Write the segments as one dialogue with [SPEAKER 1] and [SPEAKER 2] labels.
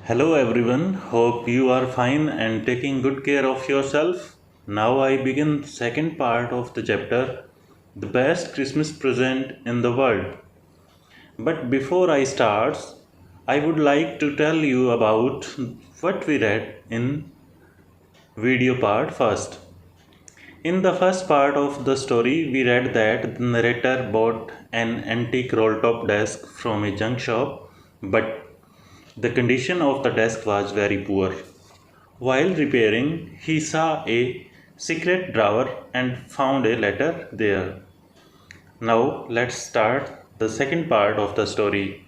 [SPEAKER 1] Hello everyone, hope you are fine and taking good care of yourself. Now I begin the second part of the chapter, The Best Christmas Present in the World. But before I start, I would like to tell you about what we read in video part first. In the first part of the story, we read that the narrator bought an antique roll-top desk from a junk shop, but the condition of the desk was very poor. While repairing, he saw a secret drawer and found a letter there. Now, let's start the second part of the story.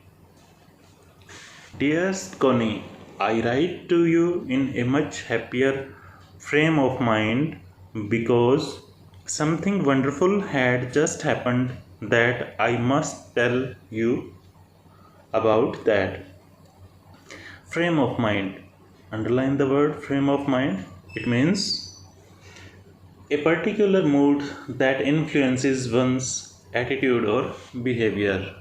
[SPEAKER 1] Dearest Connie, I write to you in a much happier frame of mind because something wonderful had just happened that I must tell you about that. Frame of mind. Underline the word frame of mind. It means a particular mood that influences one's attitude or behavior.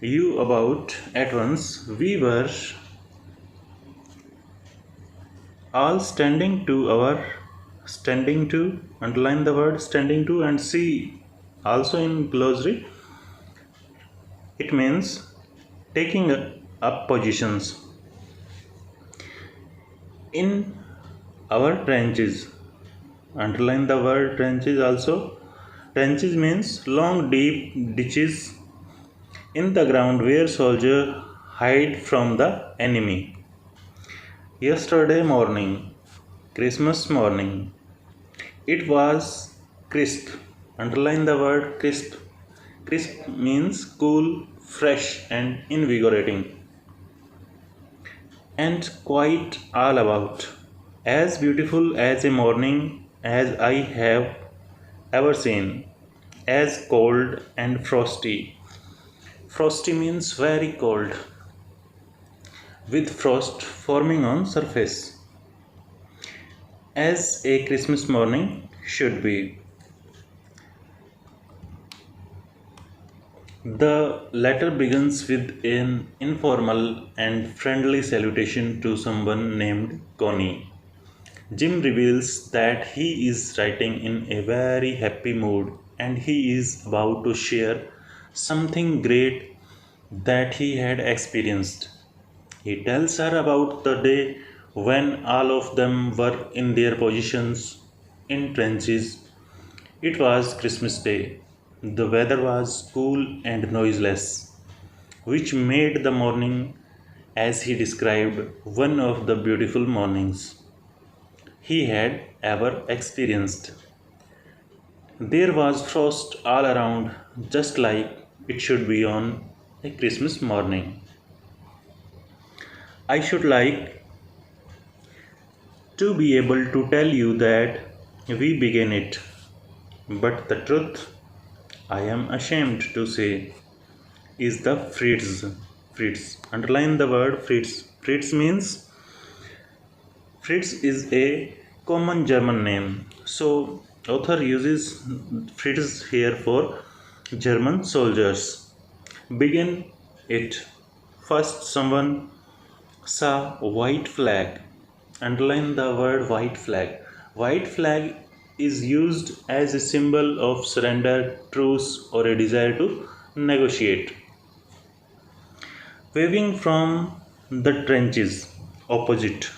[SPEAKER 1] You about at once we were all standing to underline the word standing to and see also in glossary. It means taking up positions in our trenches. Underline the word trenches also. Trenches means long deep ditches in the ground where soldiers hide from the enemy. Yesterday morning, Christmas morning, it was crisp. Underline the word crisp. Crisp means cool, fresh, and invigorating, and quite all about. As beautiful as a morning as I have ever seen, as cold and frosty. Frosty means very cold, with frost forming on surface, as a Christmas morning should be. The letter begins with an informal and friendly salutation to someone named Connie. Jim reveals that he is writing in a very happy mood and he is about to share something great that he had experienced. He tells her about the day when all of them were in their positions in trenches. It was Christmas Day. The weather was cool and noiseless, which made the morning, as he described, one of the beautiful mornings he had ever experienced. There was frost all around, just like it should be on a Christmas morning. I should like to be able to tell you that we began it, but the truth, I am ashamed to say, is the Fritz. Fritz. Underline the word Fritz. Fritz means Fritz is a common German name. So author uses Fritz here for German soldiers. Begin it. First someone saw white flag. Underline the word white flag. White flag is used as a symbol of surrender, truce, or a desire to negotiate. Waving from the trenches opposite.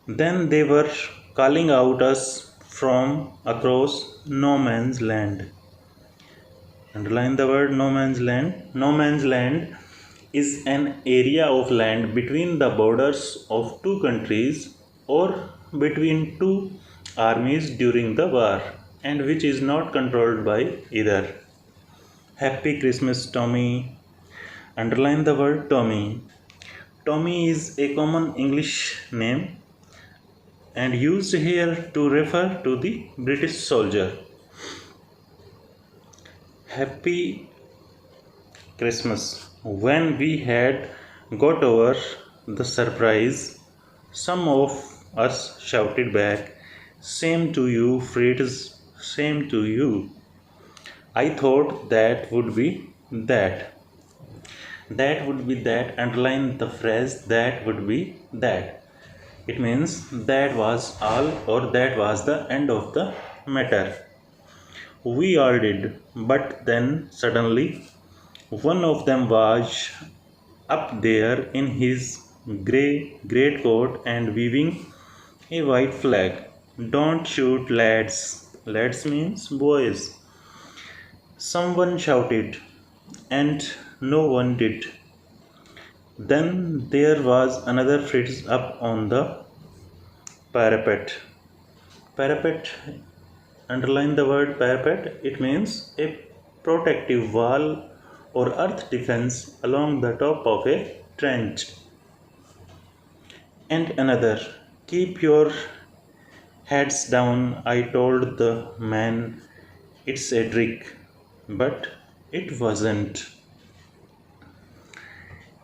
[SPEAKER 1] Then they were calling out us from across no man's land. Underline the word no man's land. No man's land is an area of land between the borders of two countries or between two armies during the war and which is not controlled by either. Happy Christmas, Tommy. Underline the word Tommy. Tommy is a common English name and used here to refer to the British soldier. Happy Christmas. When we had got over the surprise, some of us shouted back, "Same to you, Fritz, same to you." I thought that would be that. That would be that. Underline the phrase that would be that. It means that was all or that was the end of the matter. We all did, but then suddenly one of them was up there in his grey greatcoat and waving a white flag. Don't shoot, lads. Lads means boys. Someone shouted, and no one did. Then there was another Fritz up on the parapet. Parapet, underline the word parapet, it means a protective wall or earth defense along the top of a trench. And another, keep your heads down, I told the man, it's a trick. But it wasn't.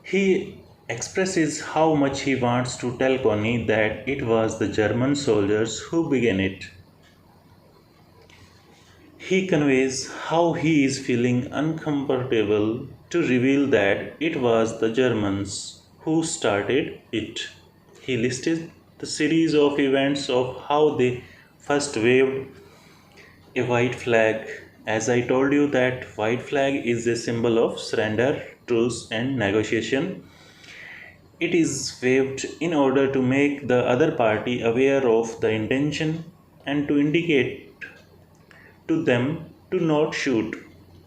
[SPEAKER 1] He expresses how much he wants to tell Connie that it was the German soldiers who began it. He conveys how he is feeling uncomfortable to reveal that it was the Germans who started it. He listed the series of events of how they first waved a white flag. As I told you that white flag is a symbol of surrender, truce and negotiation. It is waved in order to make the other party aware of the intention and to indicate to them to not shoot.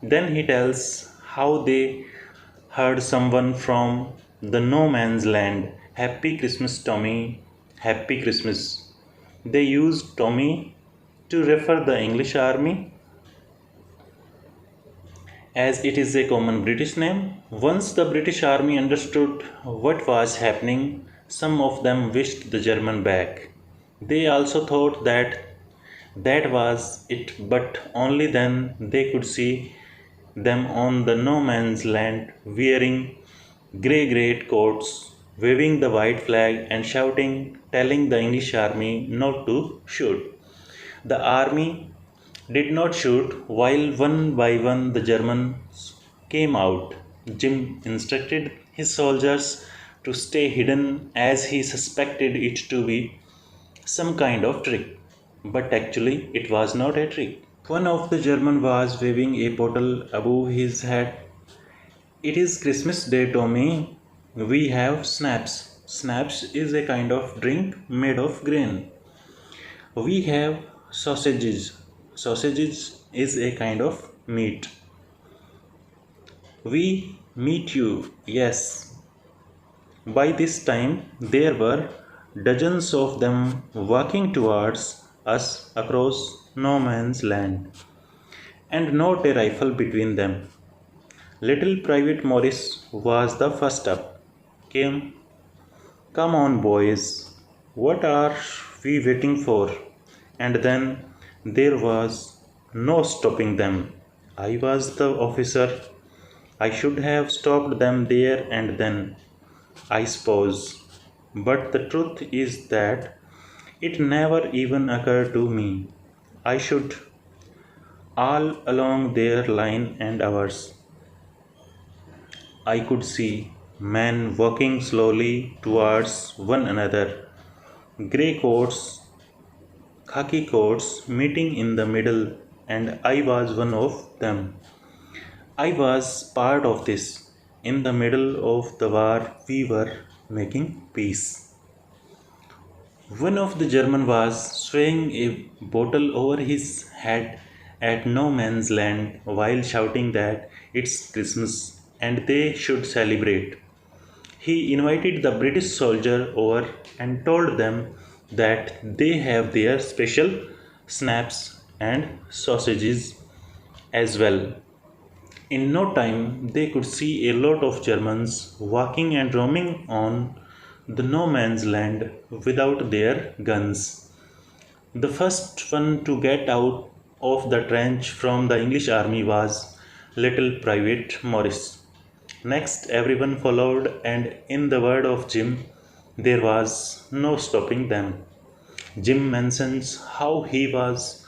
[SPEAKER 1] Then he tells how they heard someone from the no man's land, Happy Christmas, Tommy, Happy Christmas. They used Tommy to refer the English army as it is a common British name. Once the British army understood what was happening, some of them wished the German back. They also thought that that was it, but only then they could see them on the no man's land wearing grey great coats, waving the white flag and shouting, telling the English army not to shoot. The army did not shoot while one by one the Germans came out. Jim instructed his soldiers to stay hidden as he suspected it to be some kind of trick. But actually, it was not a trick. One of the German was waving a bottle above his head. It is Christmas Day, Tommy. We have snaps. Snaps is a kind of drink made of grain. We have sausages. Sausages is a kind of meat. We meet you, yes. By this time, there were dozens of them walking towards us across no man's land, and not a rifle between them. Little Private Morris was the first up. Came, come on, boys, what are we waiting for? And then there was no stopping them. I was the officer. I should have stopped them there and then, I suppose. But the truth is that it never even occurred to me. I should, all along their line and ours. I could see men walking slowly towards one another, grey coats, khaki coats meeting in the middle, and I was one of them. I was part of this. In the middle of the war, we were making peace. One of the German was swaying a bottle over his head at no man's land while shouting that it's Christmas and they should celebrate. He invited the British soldier over and told them that they have their special snaps and sausages as well. In no time, they could see a lot of Germans walking and roaming on the no man's land without their guns. The first one to get out of the trench from the English army was Little Private Morris. Next, everyone followed, and in the word of Jim, there was no stopping them. Jim mentions how he was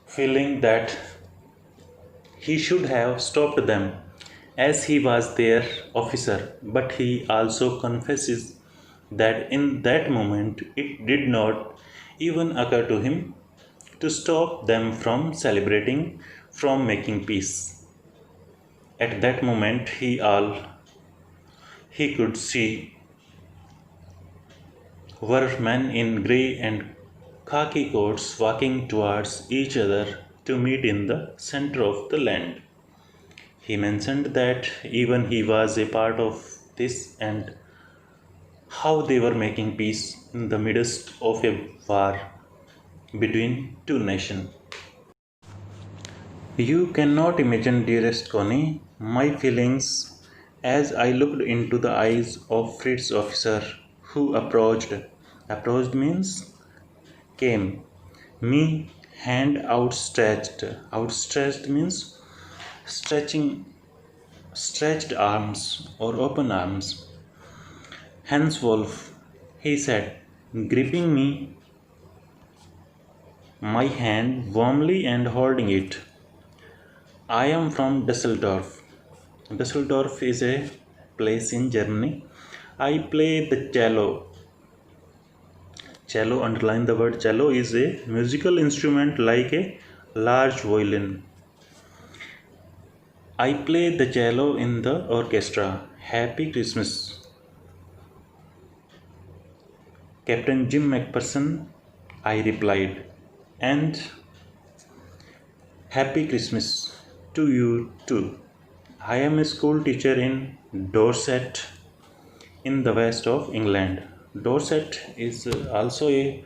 [SPEAKER 1] feeling that He should have stopped them, as he was their officer, but he also confesses that in that moment it did not even occur to him to stop them from celebrating, from making peace. At that moment, all he could see were men in grey and khaki coats walking towards each other to meet in the center of the land. He mentioned that even he was a part of this and how they were making peace in the midst of a war between two nations. You cannot imagine, dearest Connie, my feelings as I looked into the eyes of Fritz officer who approached. Approached means came. Me, hand outstretched. Outstretched means stretching, stretched arms or open arms. Hans Wolf, he said, gripping my hand warmly and holding it. I am from Düsseldorf. Düsseldorf is a place in Germany. I play the cello. Cello, underline the word cello, is a musical instrument like a large violin. I play the cello in the orchestra. Happy Christmas. Captain Jim McPherson, I replied. And Happy Christmas to you too. I am a school teacher in Dorset in the west of England. Dorset is also a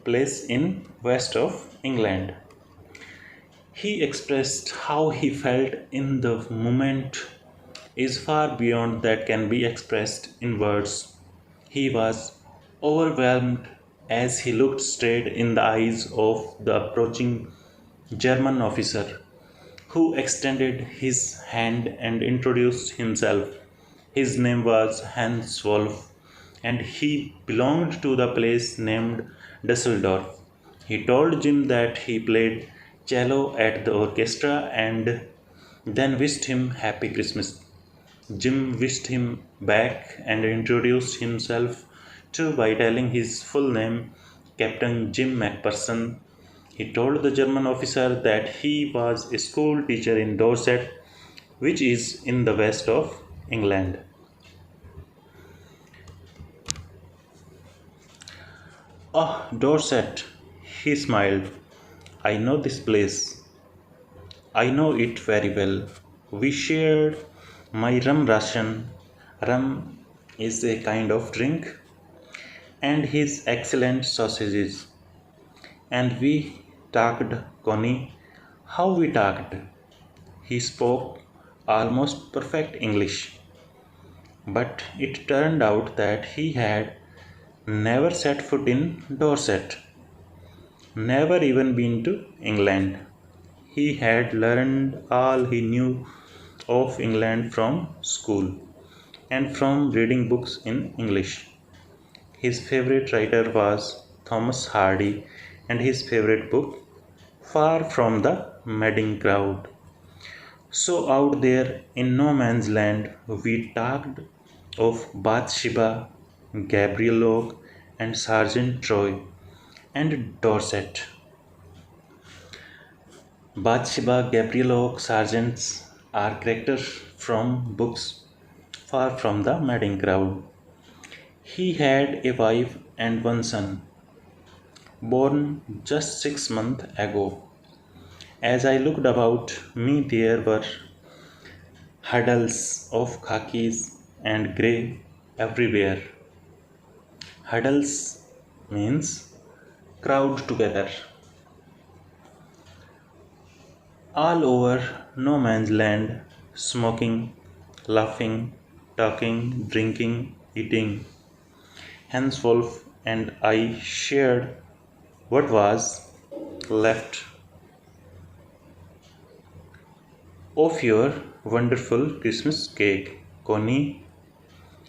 [SPEAKER 1] place in west of England. He expressed how he felt in the moment is far beyond that can be expressed in words. He was overwhelmed as he looked straight in the eyes of the approaching German officer, who extended his hand and introduced himself. His name was Hans Wolf, and he belonged to the place named Dusseldorf. He told Jim that he played cello at the orchestra and then wished him Happy Christmas. Jim wished him back and introduced himself too by telling his full name, Captain Jim McPherson. He told the German officer that he was a school teacher in Dorset, which is in the west of England. Oh, Dorset, he smiled. I know this place. I know it very well. We shared my rum ration. Rum is a kind of drink, and his excellent sausages. And we talked, Connie. How we talked. He spoke almost perfect English. But it turned out that he had never set foot in Dorset, never even been to England. He had learned all he knew of England from school and from reading books in English. His favorite writer was Thomas Hardy, and his favorite book, Far from the Madding Crowd. So, out there in no man's land, we talked of Bathsheba, Gabriel Oak, and Sergeant Troy, and Dorset. Bathsheba, Gabriel Oak, Sergeants are characters from books Far from the Madding Crowd. He had a wife and one son, born just 6 months ago. As I looked about me, there were huddles of khakis and grey everywhere. Huddles means crowd together. All over no man's land, smoking, laughing, talking, drinking, eating. Hans Wolf and I shared what was left of your wonderful Christmas cake, Connie.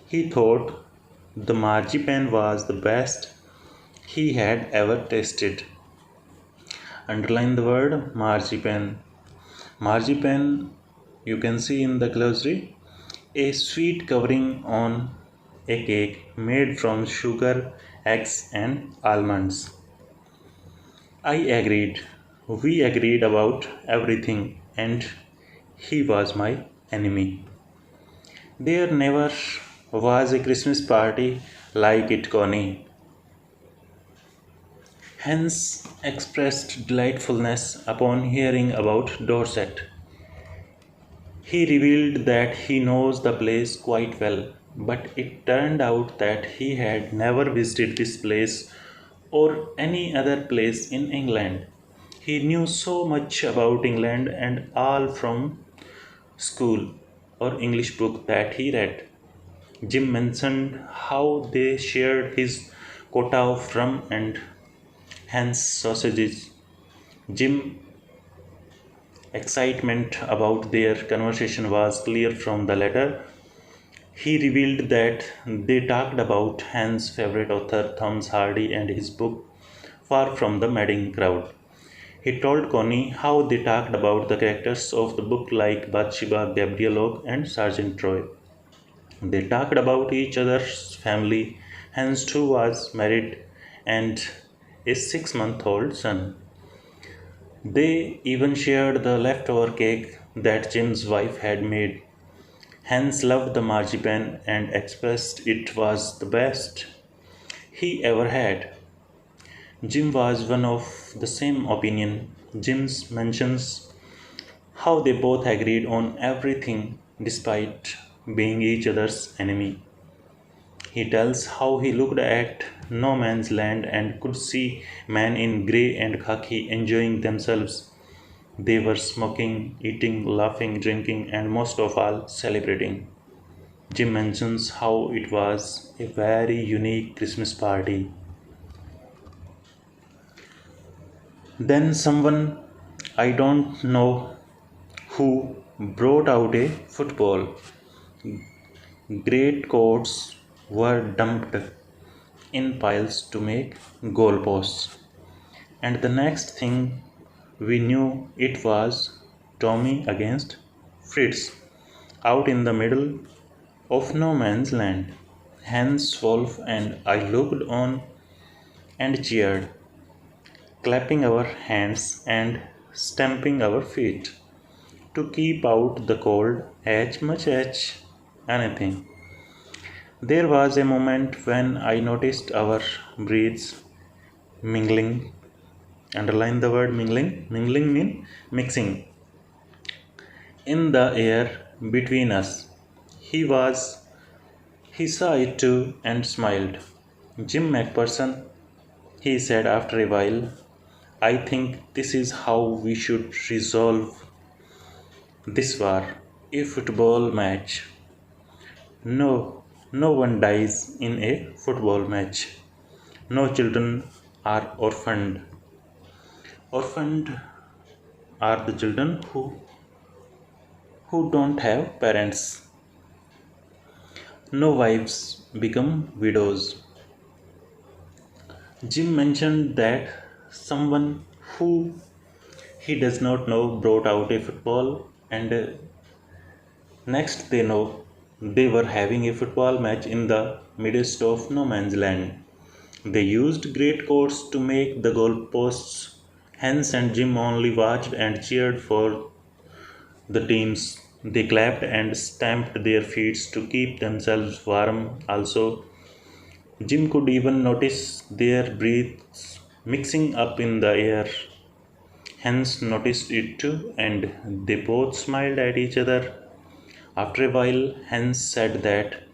[SPEAKER 1] He thought the marzipan was the best he had ever tasted. Underline the word marzipan. Marzipan, you can see in the glossary, a sweet covering on a cake made from sugar, eggs, and almonds. I agreed. We agreed about everything, and he was my enemy. There never was a Christmas party like it, Connie. Hence expressed delightfulness upon hearing about Dorset. He revealed that he knows the place quite well, but it turned out that he had never visited this place or any other place in England. He knew so much about England and all from school or English book that he read. Jim mentioned how they shared his quota of rum and hens sausages. Jim excitement about their conversation was clear from the letter. He revealed that they talked about Hans' favorite author Thomas Hardy and his book Far from the Madding Crowd. He told Connie how they talked about the characters of the book like Bathsheba, Gabriel Oak, and Sergeant Troy. They talked about each other's family. Hans too was married and a 6 month old son. They even shared the leftover cake that Jim's wife had made. Hans loved the marzipan and expressed it was the best he ever had. Jim was one of the same opinion. Jim mentions how they both agreed on everything despite being each other's enemy. He tells how he looked at no man's land and could see men in grey and khaki enjoying themselves. They were smoking, eating, laughing, drinking, and most of all, celebrating. Jim mentions how it was a very unique Christmas party. Then someone, I don't know who, brought out a football. Great coats were dumped in piles to make goalposts. And the next thing we knew, it was Tommy against Fritz out in the middle of no man's land. Hans, Wolf, and I looked on and cheered, clapping our hands and stamping our feet to keep out the cold as much as anything. There was a moment when I noticed our breaths mingling. Underline the word mingling. Mingling means mixing in the air between us. He was he saw it too and smiled. Jim McPherson, he said after a while, I think this is how we should resolve this war. A football match. No, no one dies in a football match. No children are orphaned. Orphaned are the children who don't have parents. No wives become widows. Jim mentioned that someone who he does not know brought out a football, and next they know they were having a football match in the midst of no man's land. They used great coats to make the goalposts. Hans and Jim only watched and cheered for the teams. They clapped and stamped their feet to keep themselves warm. Also, Jim could even notice their breaths mixing up in the air. Hans noticed it too, and they both smiled at each other. After a while, Hans said that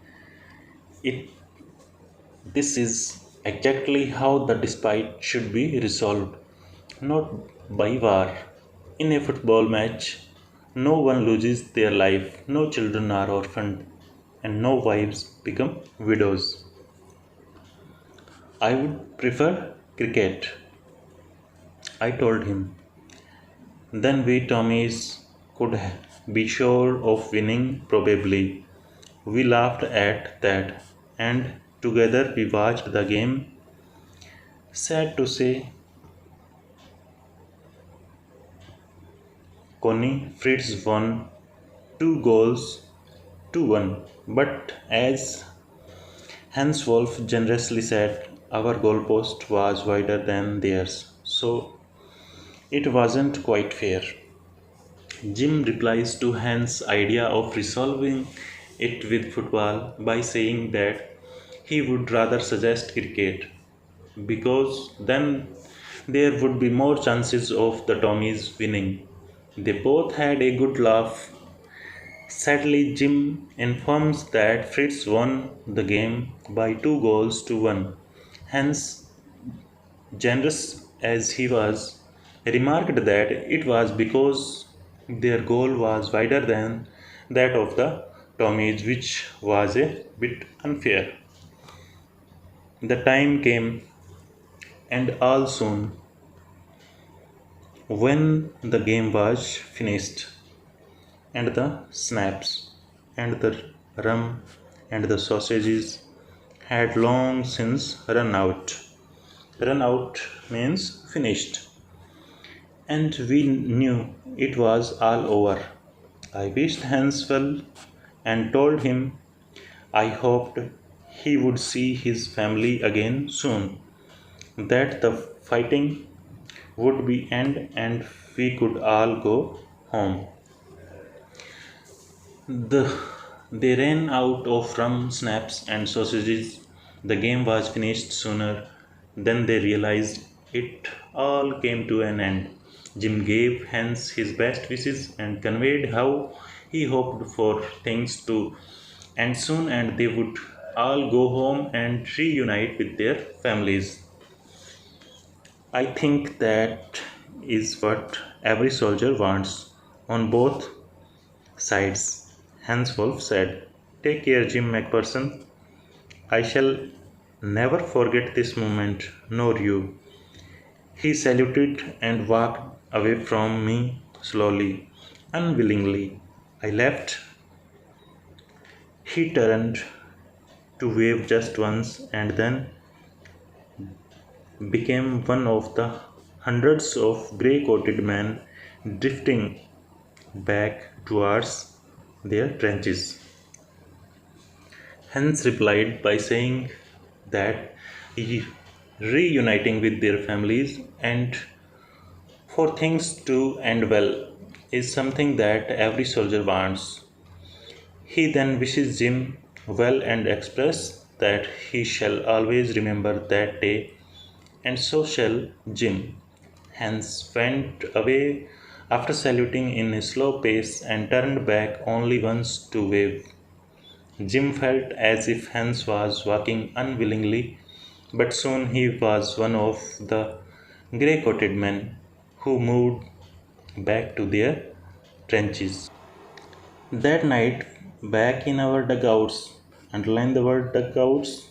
[SPEAKER 1] it this is exactly how the dispute should be resolved, not by war. In a football match, no one loses their life, no children are orphaned, and no wives become widows. I would prefer cricket, I told him. Then we Tommies could be sure of winning, probably. We laughed at that, and together we watched the game. Sad to say, Connie Fritz won 2 goals to 1. But as Hans Wolf generously said, our goalpost was wider than theirs, so it wasn't quite fair. Jim replies to Hans' idea of resolving it with football by saying that he would rather suggest cricket because then there would be more chances of the Tommies winning. They both had a good laugh. Sadly, Jim informs that Fritz won the game by 2 goals to 1. Hence, generous as he was, remarked that it was because their goal was wider than that of the Tommies, which was a bit unfair. The time came, and all soon, when the game was finished, and the snaps, and the rum, and the sausages had long since run out. Run out means finished, and we knew it was all over. I wished Hans well and told him I hoped he would see his family again soon, that the fighting would be end and we could all go home. The, they ran out of rum, snaps, and sausages. The game was finished sooner than they realized. It all came to an end. Jim gave Hans his best wishes and conveyed how he hoped for things to end soon and they would all go home and reunite with their families. I think that is what every soldier wants on both sides. Hans Wolf said, "Take care, Jim McPherson. I shall never forget this moment, nor you." He saluted and walked away from me slowly, unwillingly. I left. He turned to wave just once and then became one of the hundreds of grey coated men drifting back towards their trenches. Hans replied by saying that reuniting with their families and for things to end well is something that every soldier wants. He then wishes Jim well and expresses that he shall always remember that day, and so shall Jim. Hans went away after saluting in a slow pace and turned back only once to wave. Jim felt as if Hans was walking unwillingly, but soon he was one of the grey coated men who moved back to their trenches. That night, back in our dugouts, underline the word dugouts,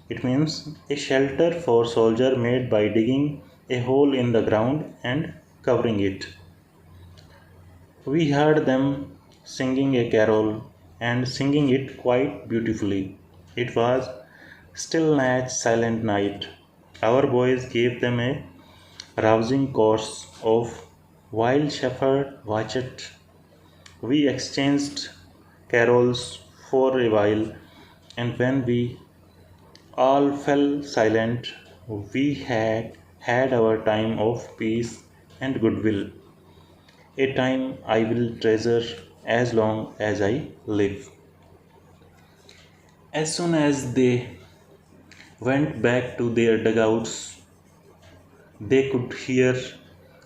[SPEAKER 1] it means a shelter for soldier made by digging a hole in the ground and covering it. We heard them singing a carol and singing it quite beautifully. It was Still Night, Silent Night. Our boys gave them a rousing course of Wild Shepherd Watchet. We exchanged carols for a while, and when we all fell silent, we had our time of peace and goodwill, a time I will treasure as long as I live. As soon as they went back to their dugouts, they could hear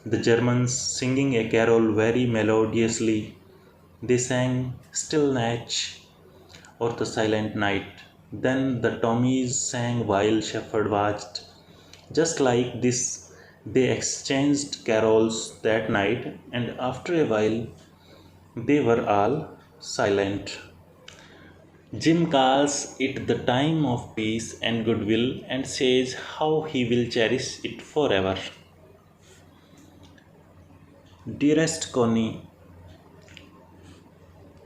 [SPEAKER 1] the Germans singing a carol very melodiously. They sang Still Night or the Silent Night. Then the Tommies sang While Shepherd Watched. Just like this, they exchanged carols that night, and after a while, they were all silent. Jim calls it the time of peace and goodwill and says how he will cherish it forever. Dearest Connie,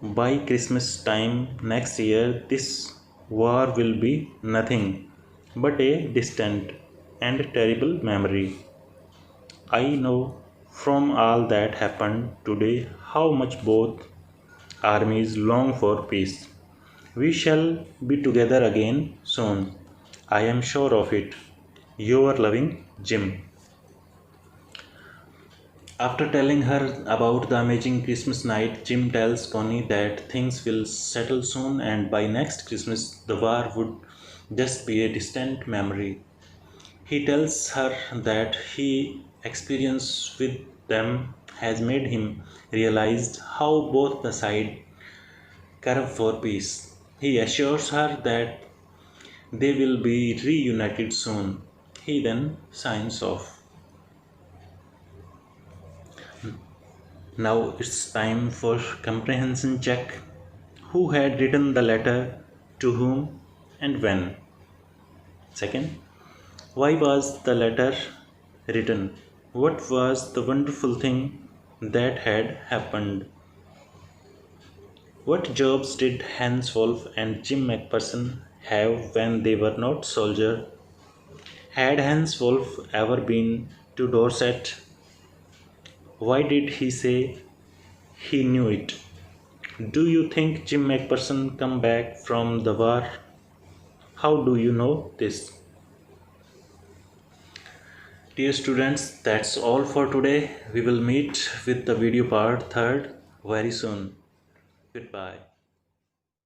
[SPEAKER 1] by Christmas time next year, this war will be nothing but a distant and terrible memory. I know from all that happened today how much both armies long for peace. We shall be together again soon. I am sure of it. Your loving Jim. After telling her about the amazing Christmas night, Jim tells Connie that things will settle soon and by next Christmas the war would just be a distant memory. He tells her that his experience with them has made him realize how both the sides crave for peace. He assures her that they will be reunited soon. He then signs off. Now it's time for comprehension check. Who had written the letter, to whom, and when? Second, why was the letter written? What was the wonderful thing that had happened? What jobs did Hans Wolf and Jim McPherson have when they were not soldiers? Had Hans Wolf ever been to Dorset? Why did he say he knew it? Do you think Jim McPherson come back from the war? How do you know this? Dear students, that's all for today. We will meet with the video part third very soon. Goodbye.